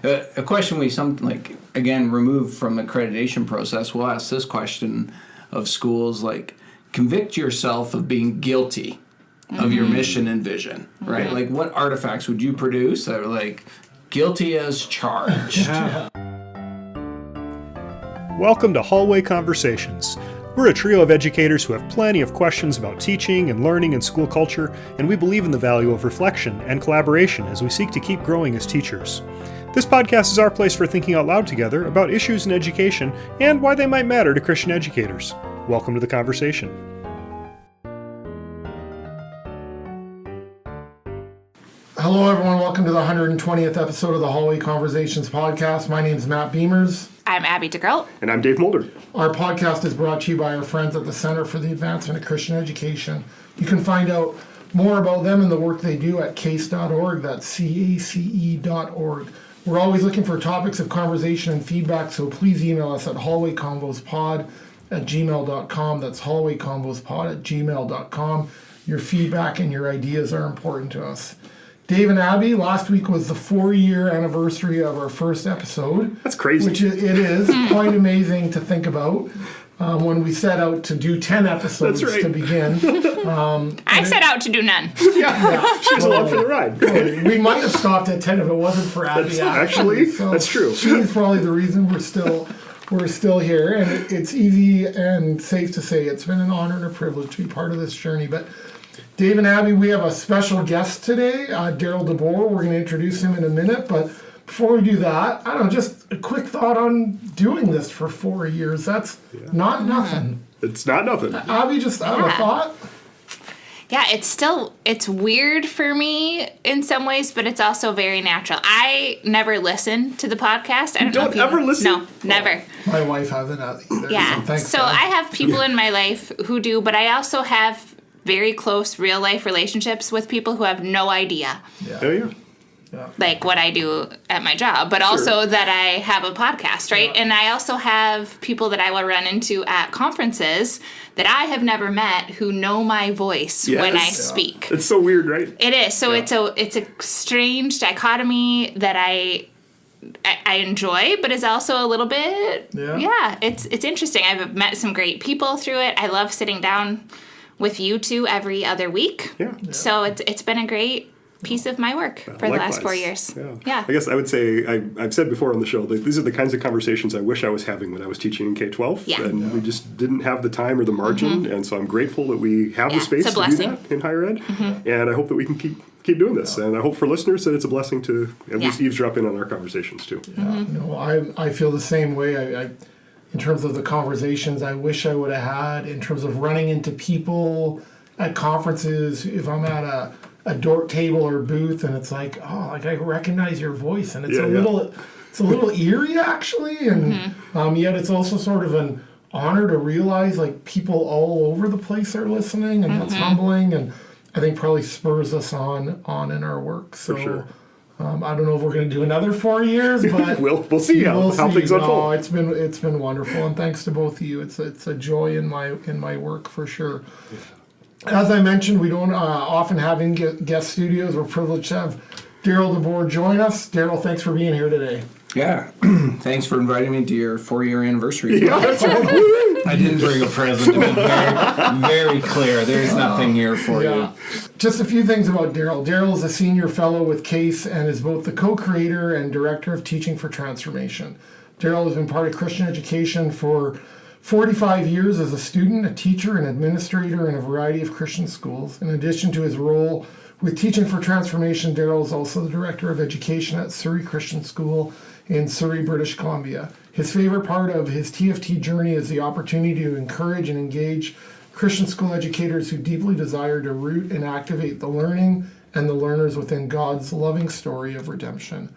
A question again, removed from the accreditation process, we'll ask this question of schools, convict yourself of being guilty of your mission and vision, right? Like, what artifacts would you produce that are guilty as charged? Yeah. Welcome to Hallway Conversations. We're a trio of educators who have plenty of questions about teaching and learning and school culture, and we believe in the value of reflection and collaboration as we seek to keep growing as teachers. This podcast is our place for thinking out loud together about issues in education and why they might matter to Christian educators. Welcome to the conversation. Hello, everyone. Welcome to the 120th episode of the Hallway Conversations podcast. My name is Matt Beamers. I'm Abby DeGroat. And I'm Dave Mulder. Our podcast is brought to you by our friends at the Center for the Advancement of Christian Education. You can find out more about them and the work they do at CACE.org. That's CACE.org. We're always looking for topics of conversation and feedback, so please email us at hallwayconvospod@gmail.com. That's hallwayconvospod@gmail.com. Your feedback and your ideas are important to us. Dave and Abby, last week was the 4-year anniversary of our first episode. That's crazy. Which it is quite amazing to think about when we set out to do 10 episodes to begin. I set out to do none. Yeah. She was along for the ride. We might have stopped at 10 if it wasn't for Abby. Actually, so that's true. She's probably the reason we're still here, and it's easy and safe to say it's been an honor and a privilege to be part of this journey. But Dave and Abby, we have a special guest today, Darryl De Boer. We're going to introduce him in a minute, but before we do that, I don't know, just a quick thought on doing this for 4 years. That's not nothing. It's not nothing. Abby, just out of a thought? Yeah, it's weird for me in some ways, but it's also very natural. I never listen to the podcast. I don't ever listen? No, never. My wife hasn't either. Yeah, so I have people in my life who do, but I also have very close real life relationships with people who have no idea. Yeah. Oh, yeah. Like what I do at my job, but also that I have a podcast, right? Yeah. And I also have people that I will run into at conferences that I have never met who know my voice when I speak. It's so weird, right? It is. So it's a strange dichotomy that I enjoy, but is also a little bit, it's interesting. I've met some great people through it. I love sitting down with you two every other week. Yeah. So it's been a great piece of my work for the last 4 years. Yeah. I guess I would say, I've said before on the show, that these are the kinds of conversations I wish I was having when I was teaching in K-12. Yeah. And we just didn't have the time or the margin. And so I'm grateful that we have the space to do that in higher ed. And I hope that we can keep doing this. And I hope for listeners that it's a blessing to at least eavesdrop in on our conversations too. Yeah. No, I feel the same way. I in terms of the conversations I wish I would have had, in terms of running into people at conferences, if I'm at a Dordt table or booth and it's I recognize your voice, and it's a little eerie actually, and yet it's also sort of an honor to realize people all over the place are listening, and that's humbling, and I think probably spurs us on in our work. So. For sure. I don't know if we're going to do another 4 years, but we'll see how things unfold. No, it's been wonderful, and thanks to both of you. It's a joy in my work for sure. As I mentioned, we don't often have guest studios. We're privileged to have Darryl De Boer join us. Darryl, thanks for being here today. Yeah, thanks for inviting me to your 4-year anniversary. Yeah, I didn't bring a present, to be very clear. There's nothing here for you. Just a few things about Darryl. Darryl is a senior fellow with CACE and is both the co-creator and director of Teaching for Transformation. Darryl has been part of Christian education for 45 years as a student, a teacher, and administrator in a variety of Christian schools. In addition to his role with Teaching for Transformation, Darryl is also the director of education at Surrey Christian School in Surrey, British Columbia. His favorite part of his TFT journey is the opportunity to encourage and engage Christian school educators who deeply desire to root and activate the learning and the learners within God's loving story of redemption.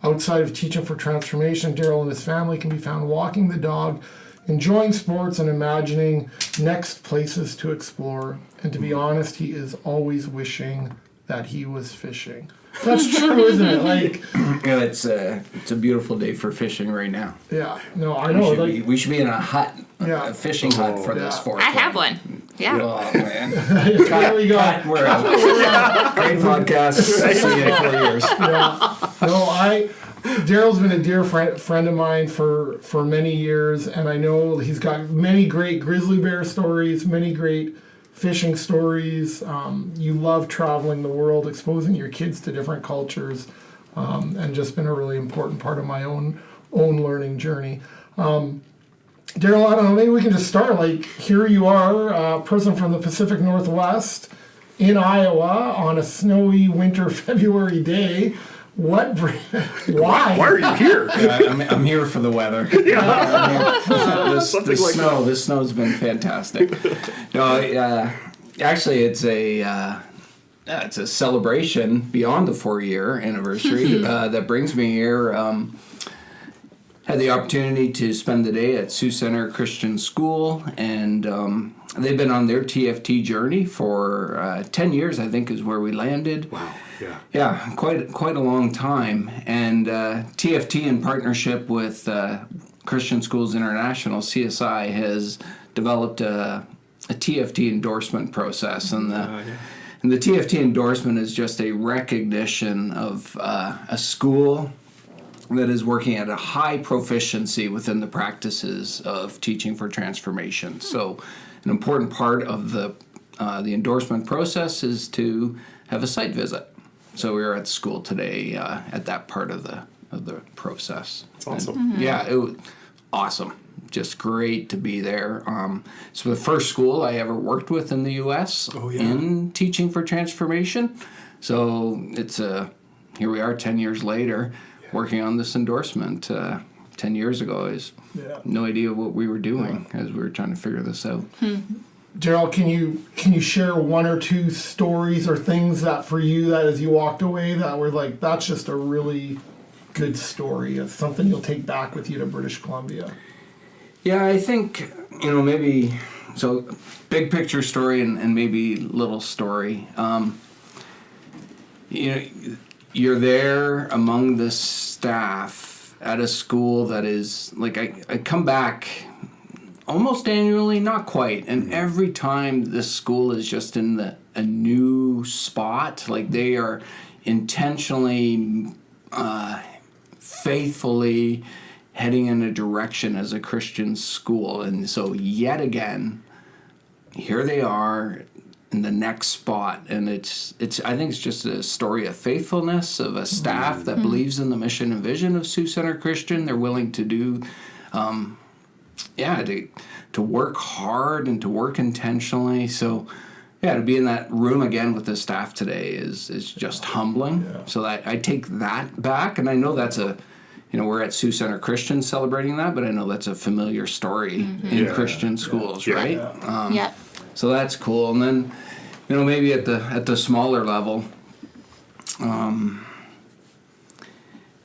Outside of Teaching for Transformation, Darryl and his family can be found walking the dog, enjoying sports, and imagining next places to explore. And to be honest, he is always wishing that he was fishing. That's true, isn't it? It's a beautiful day for fishing right now. Yeah, no, I know. We should be in a hut, a fishing hut for this 4th. I have one. Yeah. Oh man. There we go. We're out. Great podcast. See you in 4 years. Yeah. No, Darryl's been a dear friend of mine for many years, and I know he's got many great grizzly bear stories, many great fishing stories. You love traveling the world, exposing your kids to different cultures, and just been a really important part of my own learning journey. Darryl, I don't know, maybe we can just start. Like, here you are, a person from the Pacific Northwest in Iowa on a snowy winter February day. Why? Why are you here? I'm here for the weather. This snow's been fantastic. No, actually, it's a celebration beyond the 4-year anniversary that brings me here. Had the opportunity to spend the day at Surrey Christian School, and they've been on their TFT journey for 10 years, I think, is where we landed. Wow. Yeah, quite a long time. And TFT, in partnership with Christian Schools International, CSI, has developed a TFT endorsement process. And the TFT endorsement is just a recognition of a school that is working at a high proficiency within the practices of teaching for transformation. So an important part of the endorsement process is to have a site visit. So we were at school today at that part of the process. That's awesome. And, yeah, it was awesome. Just great to be there. It's the first school I ever worked with in the U.S. In teaching for transformation. So it's here we are 10 years later working on this endorsement. 10 years ago, I no idea what we were doing as we were trying to figure this out. Darryl, can you share one or two stories or things that for you that as you walked away that were like, that's just a really good story? It's something you'll take back with you to British Columbia. Yeah, I think, maybe, so big picture story and maybe little story. You're there among the staff at a school that is, like, I come back almost annually, not quite, and every time this school is just in a new spot, like they are intentionally, faithfully heading in a direction as a Christian school. And so yet again, here they are in the next spot, and it's I think it's just a story of faithfulness of a staff that believes in the mission and vision of Sioux Center Christian. They're willing to do to work hard and to work intentionally. So to be in that room again with the staff today is just humbling. So I take that back, and I know that's we're at Sioux Center Christian celebrating that, but I know that's a familiar story in Christian schools, right? So that's cool. And then, maybe at the smaller level,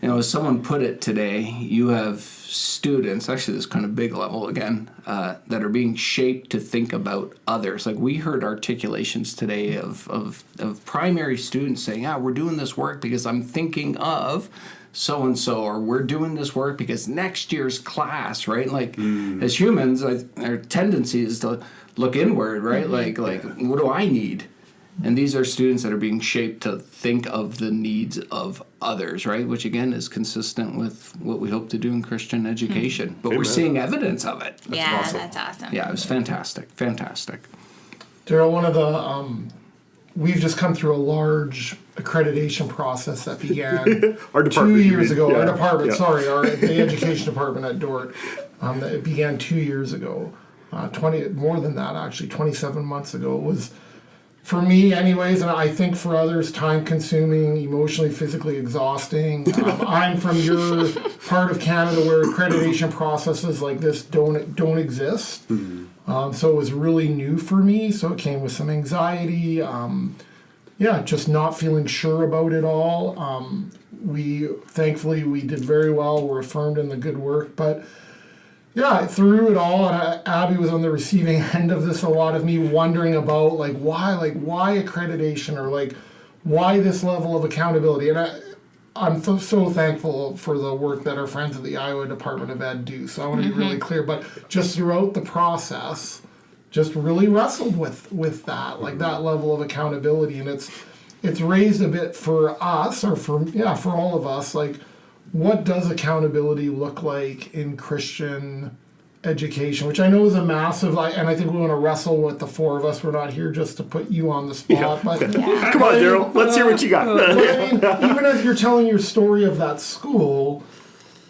as someone put it today, you have students, actually this kind of big level again, that are being shaped to think about others. Like we heard articulations today of primary students saying, we're doing this work because I'm thinking of so-and-so, or we're doing this work because next year's class, right? Like as humans, our tendency is to look inward, right? Like what do I need? And these are students that are being shaped to think of the needs of others, right? Which again is consistent with what we hope to do in Christian education. But we're seeing evidence of it. That's awesome. Yeah, it was fantastic. Darryl, one of the we've just come through a large accreditation process that began our department, 2 years ago. Yeah. Our department, the education department at Dordt. It began 2 years ago. 27 months ago. It was, for me anyways, and I think for others, time-consuming, emotionally, physically exhausting. I'm from your part of Canada where accreditation processes like this don't exist. So it was really new for me. So it came with some anxiety. Just not feeling sure about it all. Thankfully we did very well. We're affirmed in the good work, but through it all, and Abby was on the receiving end of this. A lot of me wondering about why accreditation, or why this level of accountability. And I'm so thankful for the work that our friends at the Iowa Department of Ed do. So I want to be really clear. But just throughout the process, just really wrestled with that, that level of accountability, and it's raised a bit for us, or for all of us, what does accountability look like in Christian education, which I know is a massive, and I think we want to wrestle with the four of us. We're not here just to put you on the spot. But come on, Darryl, let's hear what you got. Even as you're telling your story of that school,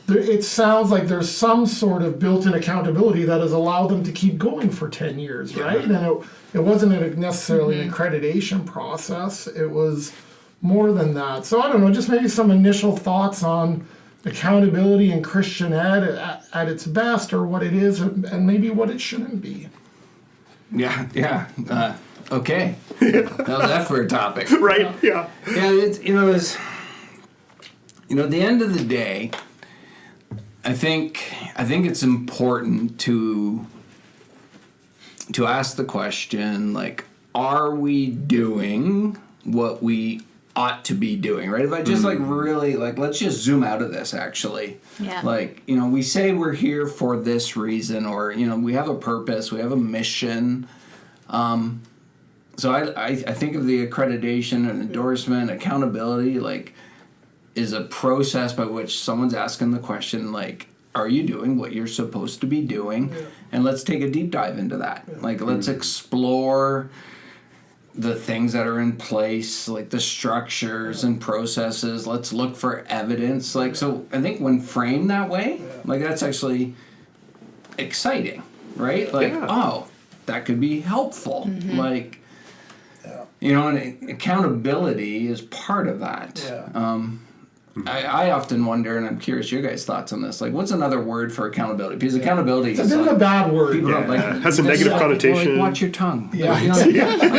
it sounds like there's some sort of built-in accountability that has allowed them to keep going for 10 years, right? And it wasn't necessarily an accreditation process. It was more than that. So I don't know, just maybe some initial thoughts on accountability in Christian ed at its best, or what it is, and maybe what it shouldn't be. Yeah. Okay. How's that for a topic? Right. Yeah. Yeah. It's at the end of the day, I think it's important to ask the question, like, are we doing what we ought to be doing, right? If I just really let's just zoom out of this actually. Yeah. We say we're here for this reason, or we have a purpose, we have a mission. So I think of the accreditation and endorsement, accountability, is a process by which someone's asking the question, are you doing what you're supposed to be doing? Yeah. And let's take a deep dive into that. Yeah. Let's explore the things that are in place, like the structures and processes. Let's look for evidence. So I think when framed that way, that's actually exciting, right? Oh, that could be helpful. Mm-hmm. And accountability is part of that. Yeah. I often wonder, and I'm curious your guys' thoughts on this. What's another word for accountability? Because accountability is a bad word. People don't it has a negative connotation. Watch your tongue. Yeah.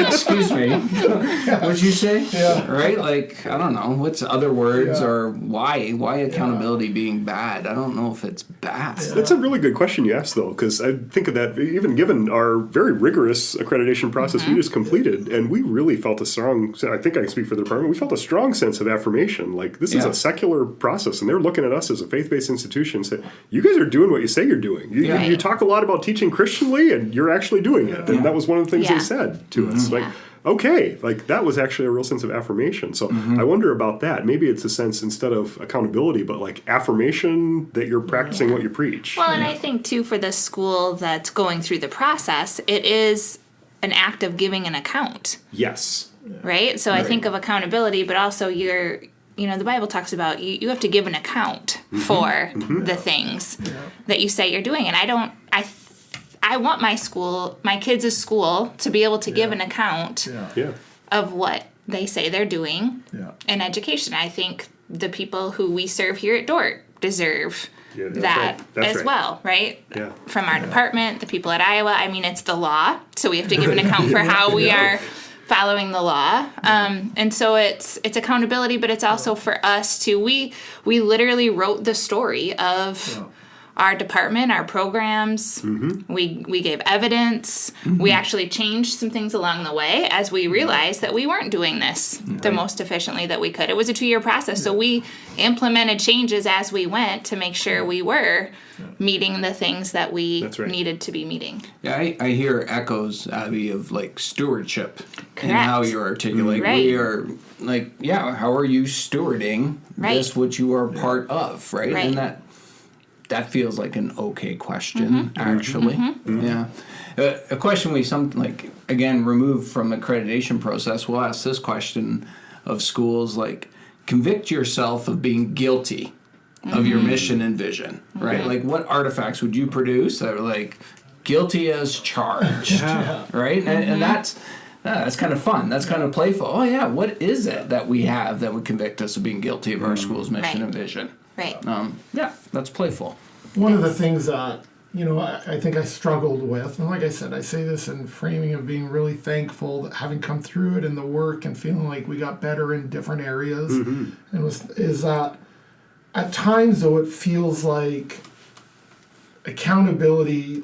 Excuse me. What'd you say? Yeah. Right? I don't know. What's other words or why accountability being bad? I don't know if it's bad. Yeah. That's a really good question you asked, though, because I think of that even given our very rigorous accreditation process we just completed, and we really felt a strong, I think I can speak for the department, we felt a strong sense of affirmation. This is a secular process, and they're looking at us as a faith-based institution and say, you guys are doing what you say you're doing. You talk a lot about teaching Christianly, and you're actually doing it. And that was one of the things they said to us. Okay, that was actually a real sense of affirmation. So I wonder about that. Maybe it's a sense, instead of accountability, but affirmation that you're practicing what you preach. Well, and I think, too, for the school that's going through the process, it is an act of giving an account. Yes. Right? So I think of accountability, but also the Bible talks about you have to give an account for the things that you say you're doing. And I want my kids' school to be able to give an account of what they say they're doing in education. I think the people who we serve here at Dordt deserve that as well, right? Yeah. From our department, the people at Iowa. I mean, it's the law, so we have to give an account for how we are following the law. And so it's accountability, but it's also for us to, we literally wrote the story of our department, our programs. Mm-hmm. We gave evidence. Mm-hmm. We actually changed some things along the way as we realized that we weren't doing this the most efficiently that we could. It was a 2-year process, so we implemented changes as we went to make sure we were meeting the things that we needed to be meeting. Yeah, I hear echoes, Abby, of stewardship. Correct. And how you articulate. We are how are you stewarding this which you are part of, right? And that feels like an okay question, actually. Mm-hmm. Yeah. A question we again, removed from accreditation process, we'll ask this question of schools, convict yourself of being guilty of your mission and vision, right? What artifacts would you produce that are guilty as charged, right? And that's kind of fun. That's kind of playful. Oh, yeah, what is it that we have that would convict us of being guilty of our school's mission and vision? Right. That's playful. One of the things that, I think I struggled with, and like I said, I say this in framing of being really thankful that having come through it in the work and feeling like we got better in different areas, is that at times, though, it feels like accountability,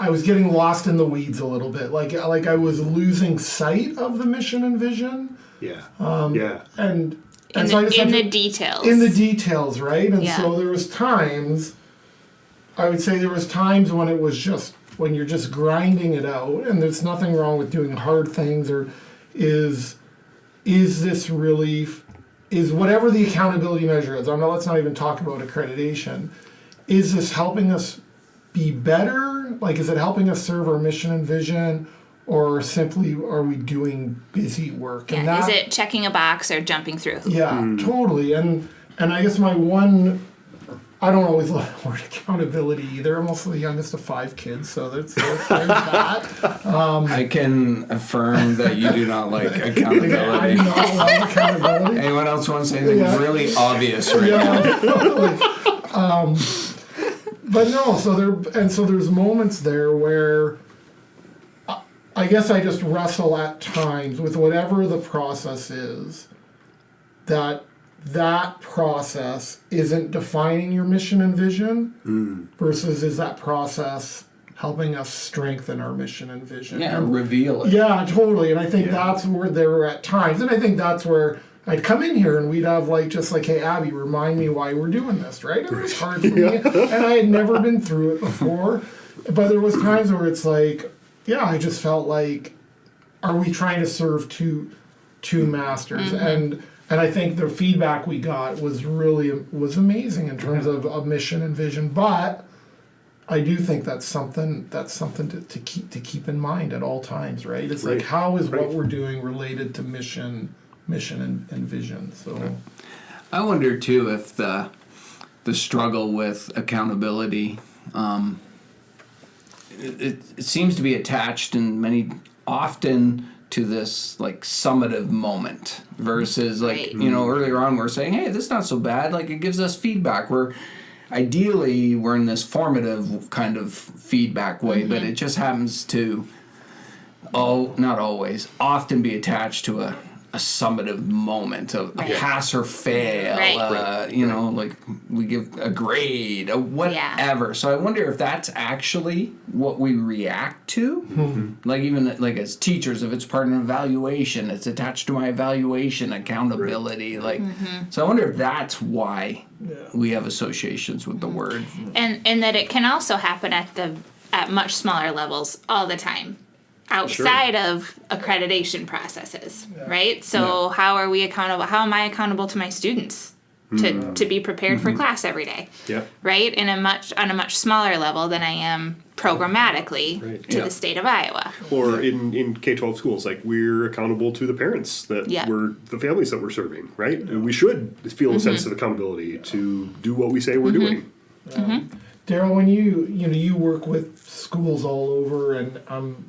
I was getting lost in the weeds a little bit, like I was losing sight of the mission and vision. And in the details. In the details, right? And so there was times, I would say there was times when it was just, when you're just grinding it out, and there's nothing wrong with doing hard things, or is this really is whatever the accountability measure is, let's not even talk about accreditation, is this helping us be better? Like, is it helping us serve our mission and vision, or simply are we doing busy work? Yeah. And that, is it checking a box or jumping through? Yeah, totally. And I guess my one, I don't always love the word accountability either. I'm also the youngest of 5 kids, so there's that. I can affirm that you do not like accountability. I do not love accountability. Anyone else want to say anything really obvious right now? But no, so there's moments there where I guess I just wrestle at times with whatever the process is, that process isn't defining your mission and vision versus is that process helping us strengthen our mission and vision. Yeah, reveal it. Yeah, totally. And I think that's where there were at times. And I think that's where I'd come in here and we'd have hey, Abby, remind me why we're doing this, right? It was hard for me. And I had never been through it before. But there was times where it's I just felt like, are we trying to serve two masters? And I think the feedback we got was amazing in terms of a mission and vision. But I do think that's something to keep in mind at all times, right? It's like, how is what we're doing related to mission and vision? So I wonder too if the struggle with accountability, it seems to be attached often to this summative moment versus earlier on we're saying, hey, this is not so bad. It gives us feedback. We're in this formative kind of feedback way, but it just happens to not always, often be attached to a summative moment of a pass or fail, we give a grade, whatever. Yeah. So I wonder if that's actually what we react to. Even as teachers, if it's part of an evaluation, it's attached to my evaluation, accountability. So I wonder if that's why we have associations with the word. And that it can also happen at much smaller levels all the time. Outside of accreditation processes, right? So how are we accountable? How am I accountable to my students to be prepared for class every day? Yeah. Right? On a much smaller level than I am programmatically to the state of Iowa. Or in K-12 schools, we're accountable to the parents we're the families that we're serving, right? We should feel a sense of accountability to do what we say we're doing. Darryl, when you work with schools all over, and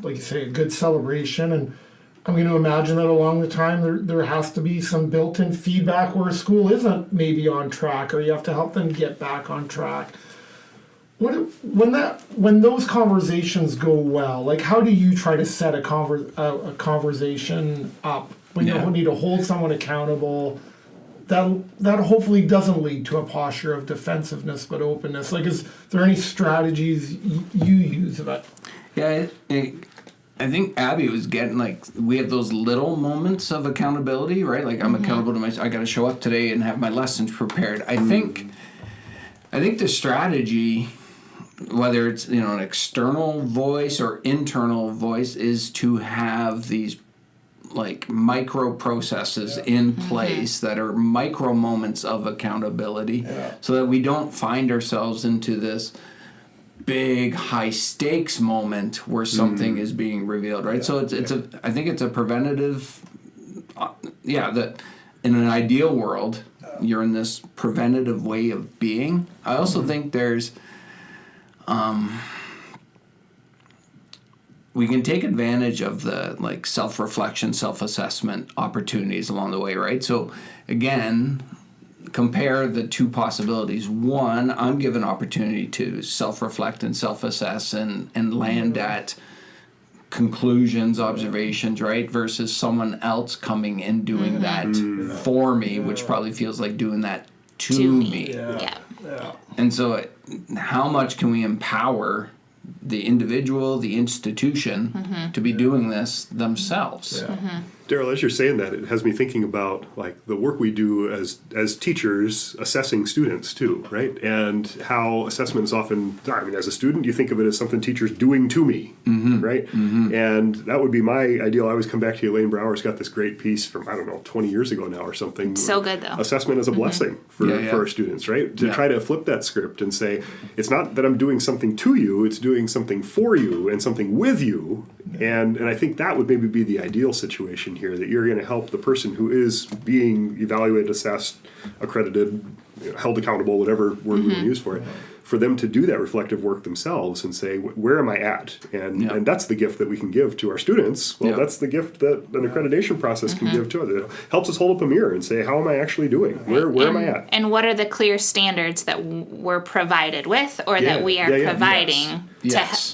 like you say, a good celebration, and I'm going to imagine that along the time there has to be some built-in feedback where a school isn't maybe on track, or you have to help them get back on track. When those conversations go well, how do you try to set a conversation up when you need to hold someone accountable? That hopefully doesn't lead to a posture of defensiveness, but openness. Is there any strategies you use of it? Yeah, I think Abby was getting we have those little moments of accountability, right? I'm accountable to I got to show up today and have my lessons prepared. I think the strategy, whether it's an external voice or internal voice, is to have these micro processes in place that are micro moments of accountability, so that we don't find ourselves into this big high stakes moment where something is being revealed, right? So I think it's a preventative, that in an ideal world you're in this preventative way of being. I also think there's we can take advantage of the self-reflection, self-assessment opportunities along the way, right? So again, compare the two possibilities. One, I'm given opportunity to self-reflect and self-assess and land at conclusions, observations, right? Versus someone else coming and doing that for me, which probably feels like doing that to me. Yeah. And so how much can we empower the individual, the institution, to be doing this themselves? Darryl, as you're saying that, it has me thinking about like the work we do as teachers assessing students too, right? And how assessment is often, I mean, as a student, you think of it as something teachers doing to me, right? And that would be my ideal. I always come back to Elaine Brower's got this great piece from, I don't know, 20 years ago now or something. So good, though. Assessment is a blessing for our students, right? To try to flip that script and say, it's not that I'm doing something to you, it's doing something for you and something with you. And I think that would maybe be the ideal situation here, that you're going to help the person who is being evaluated, assessed, accredited, held accountable, whatever word we want to use for it, for them to do that reflective work themselves and say, where am I at? And that's the gift that we can give to our students. Well, that's the gift that an accreditation process can give to others. It helps us hold up a mirror and say, how am I actually doing? Where am I at? And what are the clear standards that we're provided with or that we are providing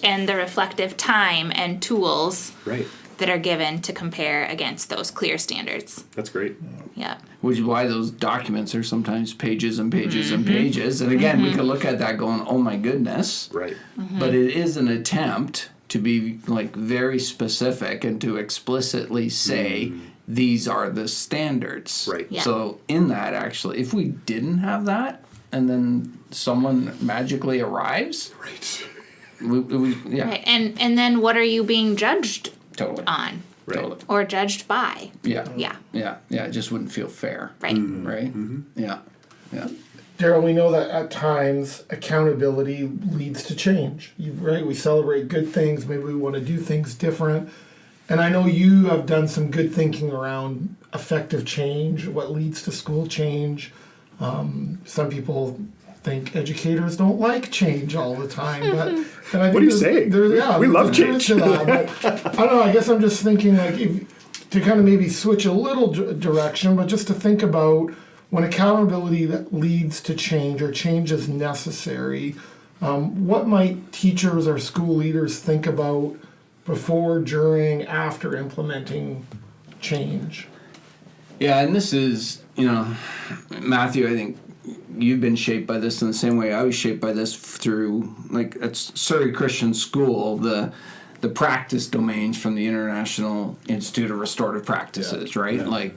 and the reflective time and tools that are given to compare against those clear standards. That's great. Yeah. Which is why those documents are sometimes pages and pages and pages. And again, we could look at that going, oh my goodness. Right. But it is an attempt to be like very specific and to explicitly say these are the standards. Right. Yeah. So in that, actually, if we didn't have that and then someone magically arrives. Right. Right. And then what are you being judged on? Right. Totally. Or judged by. Yeah. Yeah. It just wouldn't feel fair. Right. Right? Yeah. Darryl, we know that at times accountability leads to change. We celebrate good things. Maybe we want to do things different. And I know you have done some good thinking around effective change, what leads to school change. Some people think educators don't like change all the time, but and I think what are you saying? We love change. To that, but I don't know. I guess I'm just thinking to kind of maybe switch a little direction, but just to think about when accountability that leads to change or change is necessary. What might teachers or school leaders think about before, during, after implementing change? Yeah, and this is, Matthew, I think you've been shaped by this in the same way I was shaped by this through, like, at Surrey Christian School, the practice domains from the International Institute of Restorative Practices, right? Yeah. Like,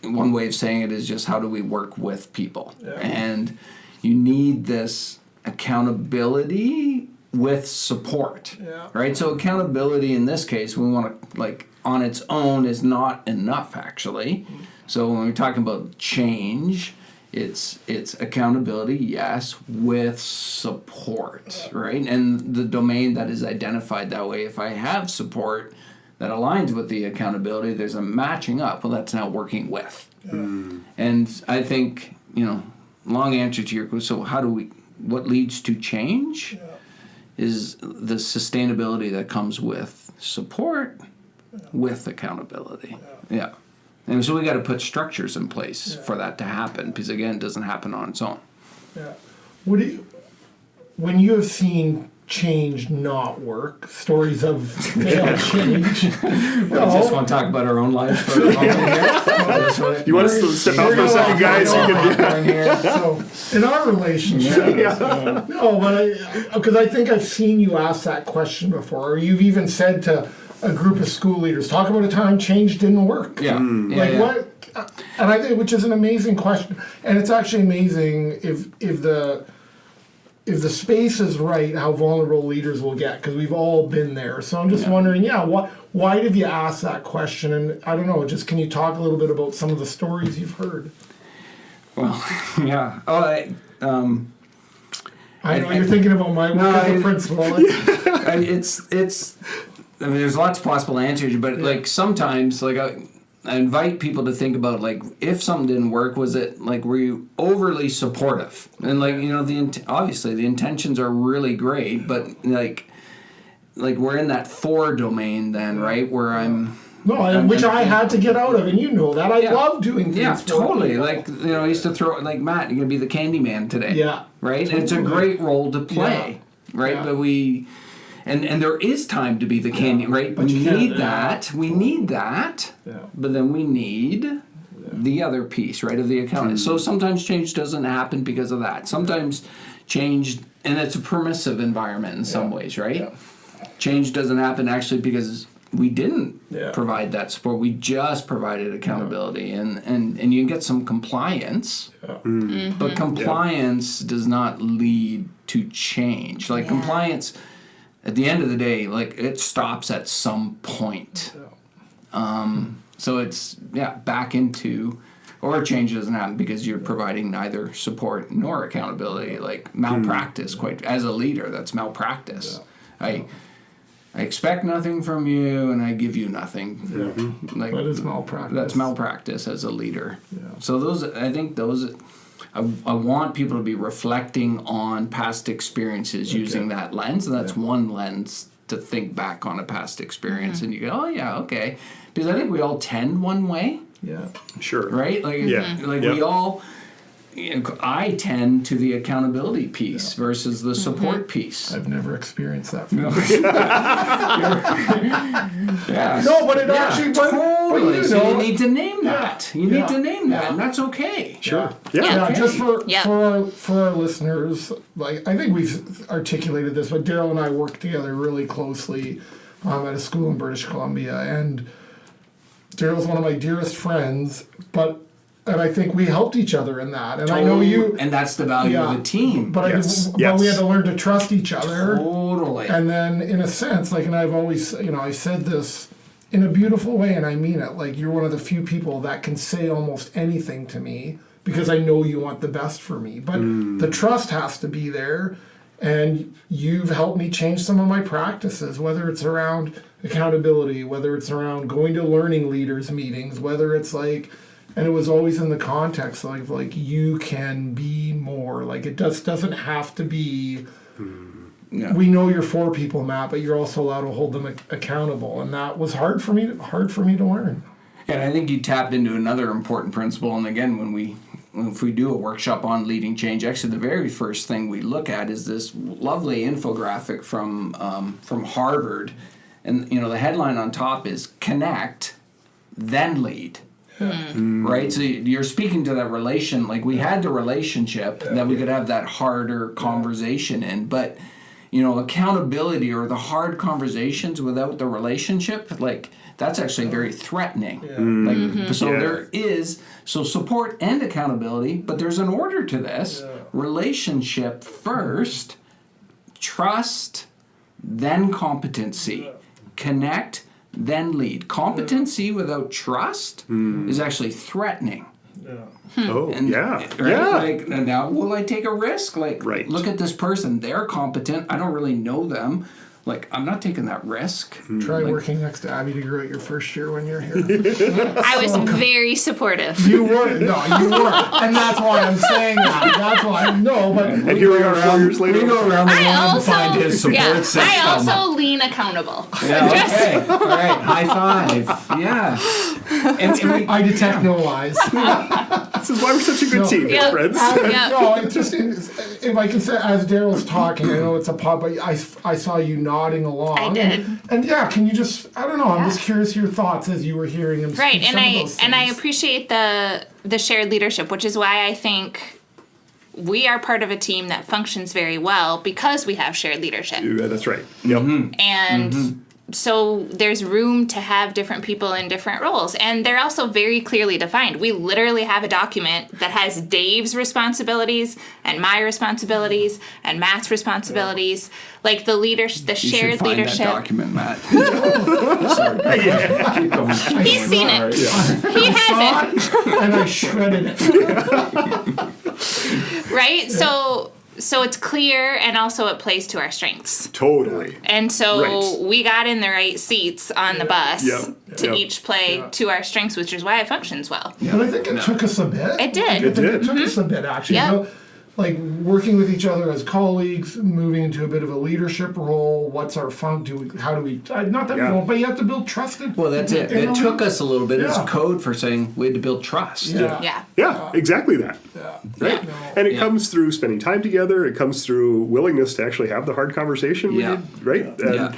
one way of saying it is just how do we work with people? Yeah. And you need this accountability with support, right? So accountability in this case, we want to, like, on its own is not enough, actually. So when we're talking about change, it's accountability, yes, with support, right? And the domain that is identified that way, if I have support that aligns with the accountability, there's a matching up. Well, that's now working with. And I think, long answer to your question, so what leads to change is the sustainability that comes with support, with accountability. Yeah. And so we got to put structures in place for that to happen, because again, it doesn't happen on its own. Yeah. When you have seen change not work, stories of failed change. I just want to talk about our own lives for a moment here. You want us to step out for a second, guys? So, in our relationship, no, but because I think I've seen you ask that question before, or you've even said to a group of school leaders, talk about a time change didn't work. What? And I think, which is an amazing question, and it's actually amazing if the space is right, how vulnerable leaders will get, because we've all been there. So I'm just wondering, why did you ask that question? And I don't know, just can you talk a little bit about some of the stories you've heard? Well, yeah. I know you're thinking about my work as a principal. I mean, there's lots of possible answers, but like sometimes, like I invite people to think about, like, if something didn't work, was it like, were you overly supportive? And like, obviously the intentions are really great, but like we're in that for domain then, right? Where which I had to get out of, and that. I love doing things. Yeah, totally. Like, I used to throw, like, Matt, you're going to be the candy man today. Yeah. Right? Totally. And it's a great role to play, right? Yeah. But And there is time to be the candy, right? But we need that. We need that. Yeah. But then we need the other piece, right, of the account. So sometimes change doesn't happen because of that. Sometimes change, and it's a permissive environment in some ways, right? Yeah. Change doesn't happen actually because we didn't provide that support. We just provided accountability, and you get some compliance, but compliance does not lead to change. Like compliance, at the end of the day, like it stops at some point. So it's back into, or change doesn't happen because you're providing neither support nor accountability. Like malpractice, quite as a leader, that's malpractice. I expect nothing from you, and I give you nothing. Like that is malpractice. That's malpractice as a leader. So I think I want people to be reflecting on past experiences using that lens, and that's one lens to think back on a past experience, and you go, oh yeah, okay, because I think we all tend one way. Yeah, sure. Right? Like, we all. I tend to the accountability piece versus the support piece. I've never experienced that. No, but it actually totally. So you need to name that. You need to name that, and that's okay. Sure. Just for our listeners, like I think we've articulated this, but Darryl and I work together really closely at a school in British Columbia, and Darryl's one of my dearest friends, and I think we helped each other in that. And I know you... And that's the value of the team. But we had to learn to trust each other. Totally. And then, in a sense, like, and I've always, I said this in a beautiful way, and I mean it. Like, you're one of the few people that can say almost anything to me because I know you want the best for me. But the trust has to be there. And you've helped me change some of my practices, whether it's around accountability, whether it's around going to learning leaders meetings, whether it's like... And it was always in the context of like you can be more. Like it doesn't have to be. We know you're for people, Matt, but you're also allowed to hold them accountable, and that was hard for me to learn. And I think you tapped into another important principle. And again, if we do a workshop on leading change, actually the very first thing we look at is this lovely infographic from Harvard, and the headline on top is "Connect, then Lead." Right, so you're speaking to that relation. Like we had the relationship that we could have that harder conversation in, but accountability or the hard conversations without the relationship, like that's actually very threatening. There is support and accountability, but there's an order to this. Relationship first, trust, then competency, connect, then lead. Competency without trust is actually threatening. Like, now will I take a risk? Like, look at this person. They're competent. I don't really know them. Like, I'm not taking that risk. Try working next to Abby to grow out your first year when you're here. I was very supportive. You weren't. No, you weren't. And that's why I'm saying that. That's why I know. But and here we are 4 years later. We go around the world to find his support system. I also lean accountable. Okay. All right. High five. Yeah. And I detect no lies. This is why we're such a good team, friends. No, it's just, if I can say, as Darryl's talking, I know it's a pod, but I saw you nodding along. I did. And can you just, I don't know, I'm just curious your thoughts as you were hearing him speak some of those things. And I appreciate the shared leadership, which is why I think we are part of a team that functions very well because we have shared leadership. Yeah, that's right. Yep. And so there's room to have different people in different roles. And they're also very clearly defined. We literally have a document that has Dave's responsibilities and my responsibilities and Matt's responsibilities. Like the shared leadership. That document, Matt. Keep going. He's seen it. He has it. And I shredded it. Right? So it's clear, and also it plays to our strengths. Totally. And so we got in the right seats on the bus to each play to our strengths, which is why it functions well. But I think it took us a bit. It did. It took us a bit, actually. Yep. Like working with each other as colleagues, moving into a bit of a leadership role. What's our funk? Not that we don't, but you have to build trust. Well, that's it. It took us a little bit. It's a code for saying we had to build trust. Yeah, exactly that. Right? And it comes through spending time together. It comes through willingness to actually have the hard conversation we need, right? And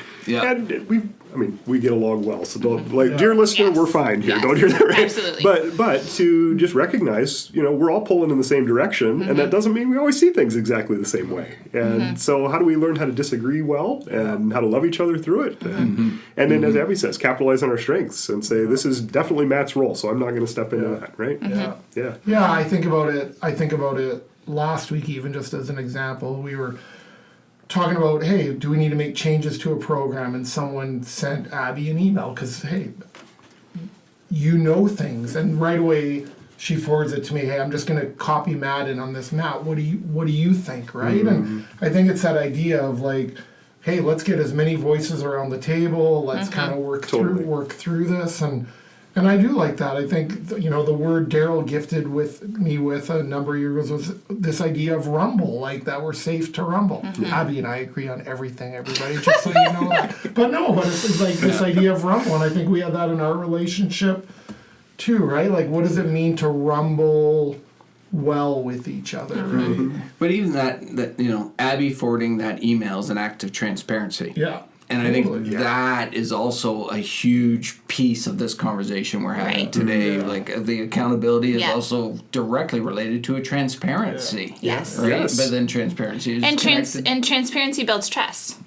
I mean, we get along well, so don't, dear listener, Yes. we're fine here. Yes. Don't hear that, right? Absolutely. But to just recognize, we're all pulling in the same direction, and that doesn't mean we always see things exactly the same way. And so how do we learn how to disagree well and how to love each other through it? And then, as Abby says, capitalize on our strengths and say, this is definitely Matt's role, so I'm not going to step into that, right? Yeah, I think about it last week, even just as an example. We were talking about, hey, do we need to make changes to a program? And someone sent Abby an email because, hey, things. And right away she forwards it to me. Hey, I'm just going to copy Matt in on this. Matt, what do you think, right? And I think it's that idea of like, hey, let's get as many voices around the table. Let's kind of work through this. And I do like that. I think, the word Darryl gifted me with a number of years ago was this idea of rumble, like that we're safe to rumble. Abby and I agree on everything, everybody, just so you know that. But it's like this idea of rumble, and I think we have that in our relationship too, right? Like, what does it mean to rumble well with each other, right? But even that Abby forwarding that email is an act of transparency. Yeah. And I think that is also a huge piece of this conversation we're having today. Yeah. Like the accountability is also directly related to a transparency. Yes. Right? Yes. But then transparency is and transparency builds trust.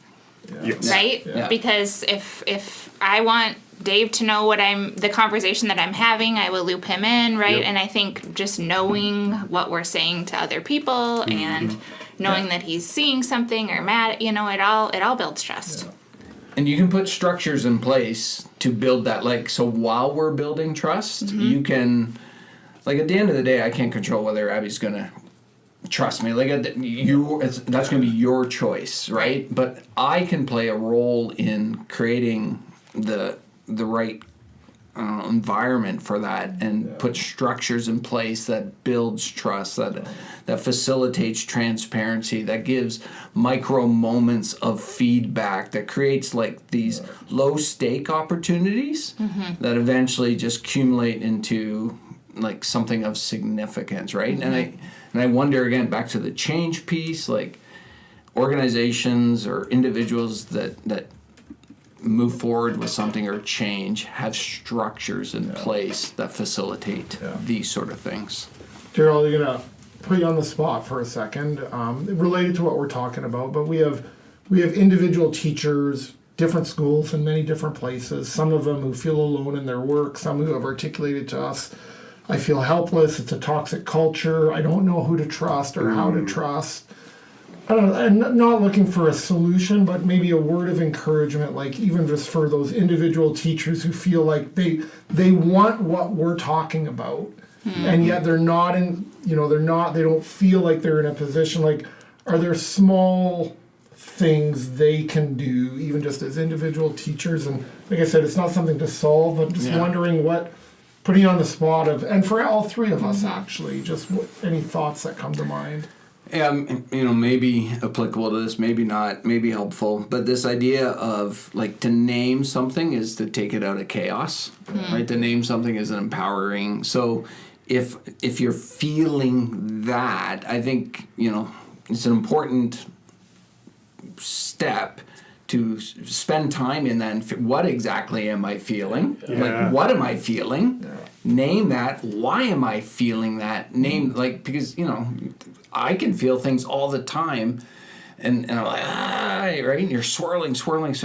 Yes. Right? Yeah. Because if I want Dave to know the conversation that I'm having, I will loop him in, right? Yep. And I think just knowing what we're saying to other people and knowing that he's seeing something or mad, it all builds trust. Yeah. And you can put structures in place to build that. So while we're building trust, you can, at the end of the day, I can't control whether Abby's going to trust me. That's going to be your choice, right? But I can play a role in creating the right environment for that and put structures in place that builds trust, that facilitates transparency, that gives micro moments of feedback, that creates these low stake opportunities that eventually just accumulate into something of significance, right? And I wonder, again, back to the change piece, organizations or individuals that move forward with something or change have structures in place that facilitate these sort of things. Darryl, you're gonna put you on the spot for a second, related to what we're talking about. But we have individual teachers, different schools in many different places. Some of them who feel alone in their work. Some who have articulated to us, "I feel helpless. It's a toxic culture. I don't know who to trust or how to trust." I don't know, I'm not looking for a solution, but maybe a word of encouragement, even just for those individual teachers who feel like they want what we're talking about, and yet they're not in, they don't feel like they're in a position. Are there small things they can do, even just as individual teachers? And like I said, it's not something to solve, but just wondering putting you on the spot and for all three of us actually, just any thoughts that come to mind. Yeah, maybe applicable to this, maybe not, maybe helpful. But this idea of to name something is to take it out of chaos, right? To name something is empowering. So if you're feeling that, I think it's an important step to spend time in that. And what exactly am I feeling? What am I feeling? Yeah. Name that. Why am I feeling that? Name because I can feel things all the time, and I'm like, right? And you're swirling,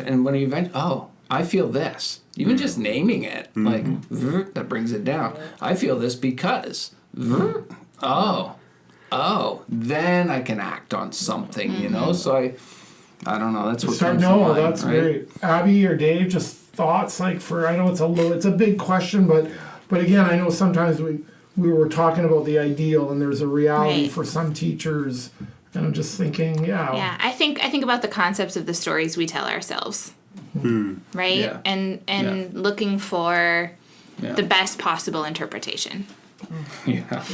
and when you I feel this. Even just naming it, that brings it down. I feel this because, then I can act on something, So I don't know. That's what comes to mind, that's right? great. Abby or Dave, just thoughts I know it's a big question, but again, I know sometimes we were talking about the ideal, and there's a reality for some teachers, and I'm just thinking, I think about the concepts of the stories we tell ourselves, right? Yeah. And looking for the best possible interpretation. Yeah.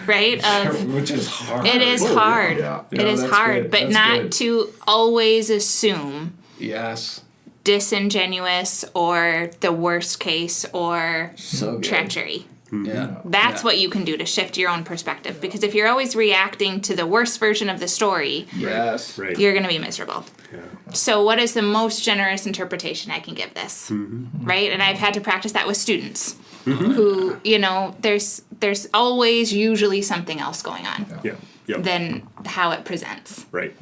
Right? Which is hard. It is hard. Yeah. It is hard, good. but That's not good. to always assume Yes. disingenuous or the worst case or treachery. Yeah. That's what you can do to shift your own perspective. Because if you're always reacting to the worst version of the story, Yes. Right. you're going to be miserable. Yeah. So what is the most generous interpretation I can give this? Right? And I've had to practice that with students who, there's always usually something else going on than how it presents. Right.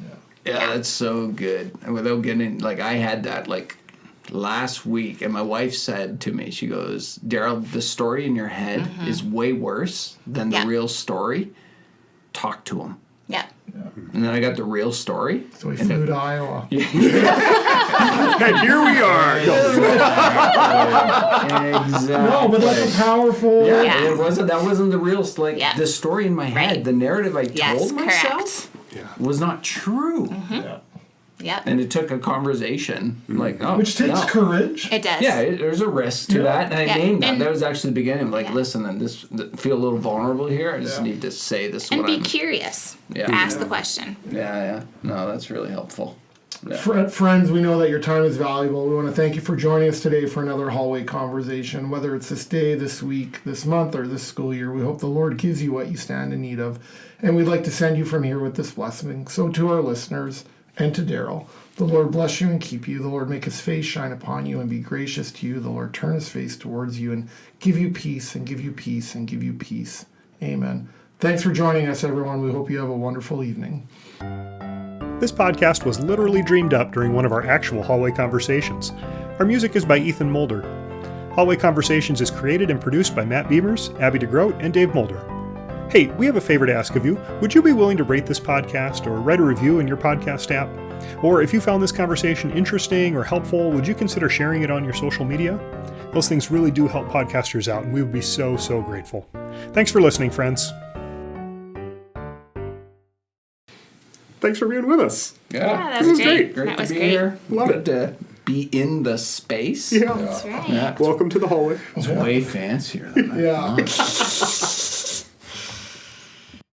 Yeah, that's so good. And without getting, I had that, last week, and my wife said to me, she goes, Darryl, the story in your head is way worse than the real story. Talk to him. Yeah. And then I got the real story. So we flew to Iowa. And here we are. Exactly. No, but that's a powerful... Yeah, that wasn't the real, the story in my head, the narrative I told myself was not true. Yep. And it took a conversation, which takes courage. It does. Yeah, there's a risk to that, and I named that. That was actually the beginning. Listen, and feel a little vulnerable here. I just need to say this. And be curious. Yeah. Ask the question. Yeah. No, that's really helpful. Yeah. Friends, we know that your time is valuable. We want to thank you for joining us today for another hallway conversation. Whether it's this day, this week, this month, or this school year, we hope the Lord gives you what you stand in need of. And we'd like to send you from here with this blessing. So to our listeners, and to Darryl, the Lord bless you and keep you. The Lord make his face shine upon you and be gracious to you. The Lord turn his face towards you and give you peace and give you peace and give you peace. Amen. Thanks for joining us, everyone. We hope you have a wonderful evening. This podcast was literally dreamed up during one of our actual hallway conversations. Our music is by Ethan Mulder. Hallway Conversations is created and produced by Matt Beamers, Abby DeGroat, and Dave Mulder. Hey, we have a favor to ask of you. Would you be willing to rate this podcast or write a review in your podcast app? Or if you found this conversation interesting or helpful, would you consider sharing it on your social media? Those things really do help podcasters out, and we would be so, so grateful. Thanks for listening, friends. Thanks for being with us. Yeah, that was great. Great That to was be great. here. Love Good to be in the space. Yeah. That's right. Yeah. Welcome to the hallway. It's way fancier than I thought.